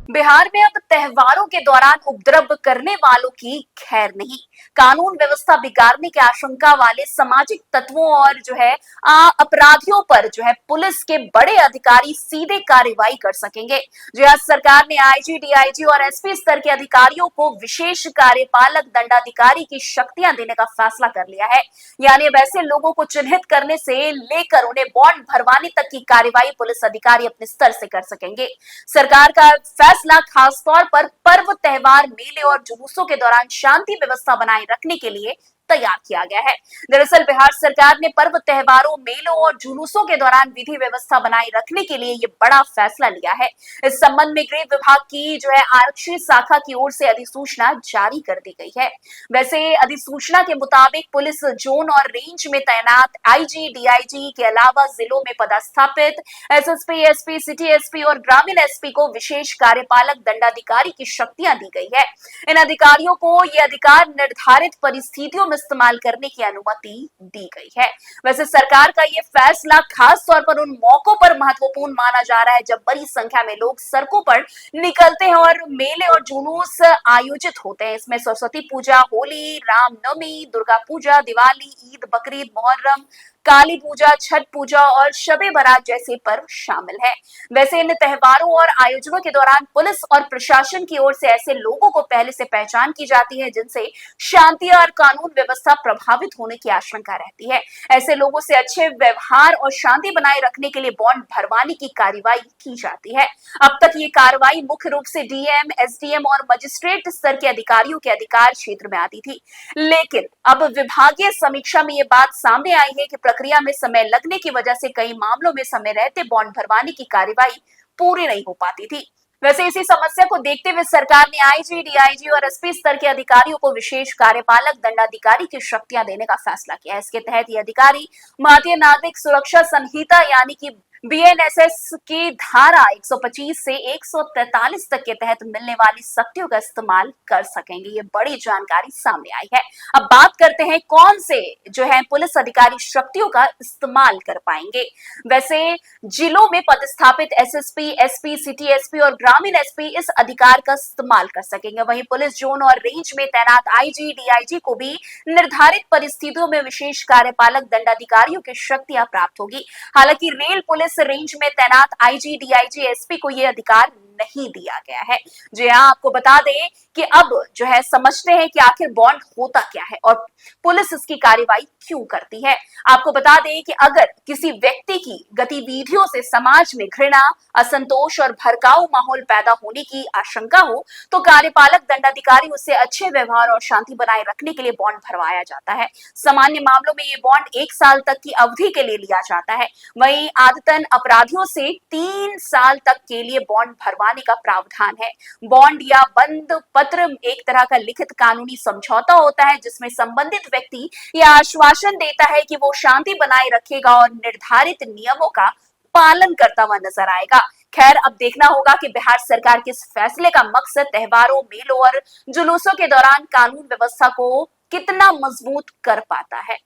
बिहार में अब त्योहारों के दौरान उपद्रव करने वालों की खैर नहीं। कानून व्यवस्था बिगाड़ने की आशंका वाले सामाजिक तत्वों और अपराधियों पर पुलिस के बड़े अधिकारी सीधे कार्रवाई कर सकेंगे। आज सरकार ने आईजी, डीआईजी और एसपी स्तर के अधिकारियों को विशेष कार्यपालक दंडाधिकारी की शक्तियां देने का फैसला कर लिया है। यानी अब ऐसे लोगों को चिन्हित करने से लेकर उन्हें बॉन्ड भरवाने तक की कार्रवाई पुलिस अधिकारी अपने स्तर से कर सकेंगे। सरकार का फैसला खासतौर पर पर्व, त्योहार, मेले और जुलूसों के दौरान शांति व्यवस्था बनाए रखने के लिए तैयार किया गया है। दरअसल बिहार सरकार ने पर्व, त्योहारों, मेलों और जुलूसों के दौरान विधि व्यवस्था बनाए रखने के लिए ये बड़ा फैसला लिया है। इस संबंध में गृह विभाग की आरक्षी शाखा की ओर से अधिसूचना जारी कर दी गई है। वैसे अधिसूचना के मुताबिक पुलिस जोन और रेंज में तैनात आईजी, डीआईजी के अलावा जिलों में पदस्थापित एसएसपी, एसपी, सिटी एसपी और ग्रामीण एसपी को विशेष कार्यपालक दंडाधिकारी की शक्तियां दी गई है। इन अधिकारियों को ये अधिकार निर्धारित परिस्थितियों में इस्तेमाल करने की अनुमति दी गई है। वैसे सरकार का ये फैसला खास तौर पर उन मौकों पर महत्वपूर्ण माना जा रहा है जब बड़ी संख्या में लोग सड़कों पर निकलते हैं और मेले और जुलूस आयोजित होते हैं। इसमें सरस्वती पूजा, होली, रामनवमी, दुर्गा पूजा, दिवाली, ईद, बकरीद, मुहर्रम, काली पूजा, छठ पूजा और शबे बारात जैसे पर्व शामिल है। वैसे इन त्योहारों और आयोजनों के दौरान पुलिस और प्रशासन की ओर से ऐसे लोगों को पहले से पहचान की जाती है जिनसे शांति और कानून व्यवस्था प्रभावित होने की आशंका रहती है। ऐसे लोगों से अच्छे व्यवहार और शांति बनाए रखने के लिए बॉन्ड भरवाने की कार्रवाई की जाती है। अब तक ये कार्रवाई मुख्य रूप से डीएम, एसडीएम और मजिस्ट्रेट स्तर के अधिकारियों के अधिकार क्षेत्र में आती थी, लेकिन अब विभागीय समीक्षा में ये बात सामने आई है कि प्रक्रिया में समय लगने की वजह से कई मामलों में समय रहते बॉन्ड भरवाने की कार्रवाई पूरी नहीं हो पाती थी। वैसे इसी समस्या को देखते हुए सरकार ने आईजी, डीआईजी और एसपी स्तर के अधिकारियों को विशेष कार्यपालक दंडाधिकारी की शक्तियां देने का फैसला किया है। इसके तहत ये अधिकारी भारतीय नागरिक सुरक्षा संहिता यानी कि बीएनएसएस की धारा 125 से 143 तक के तहत मिलने वाली शक्तियों का इस्तेमाल कर सकेंगे। ये बड़ी जानकारी सामने आई है। अब बात करते हैं कौन से पुलिस अधिकारी शक्तियों का इस्तेमाल कर पाएंगे। वैसे जिलों में पदस्थापित एसएसपी, एसपी, सिटी एसपी और ग्रामीण एसपी इस अधिकार का इस्तेमाल कर सकेंगे। वहीं पुलिस जोन और रेंज में तैनात आईजी, डीआईजी को भी निर्धारित परिस्थितियों में विशेष कार्यपालक दंडाधिकारियों की शक्तियां प्राप्त होगी। हालांकि रेल पुलिस रेंज में तैनात आईजी, डीआईजी, एसपी को यह अधिकार नहीं दिया गया है। जी हाँ, आपको बता दें कि अब समझते हैं कि आखिर बॉन्ड होता क्या है और पुलिस इसकी कार्रवाई क्यों करती है। आपको बता दें कि अगर किसी व्यक्ति की गतिविधियों से समाज में घृणा, असंतोष और भड़काऊ माहौल पैदा होने की आशंका हो तो कार्यपालक दंडाधिकारी उससे अच्छे व्यवहार और शांति बनाए रखने के लिए बॉन्ड भरवाया जाता है। सामान्य मामलों में ये बॉन्ड 1 साल तक की अवधि के लिए लिया जाता है। वहीं आदतन अपराधियों से 3 साल तक के लिए बॉन्ड भरवाने का प्रावधान है। बॉन्ड या बंद पत्र एक तरह का लिखित कानूनी समझौता होता है जिसमें संबंधित व्यक्ति यह आश्वासन देता है कि वो शांति बनाए रखेगा और निर्धारित नियमों का पालन करता हुआ नजर आएगा। खैर, अब देखना होगा कि बिहार सरकार के इस फैसले का मकसद त्योहारों, मेलों और जुलूसों के दौरान कानून व्यवस्था को कितना मजबूत कर पाता है।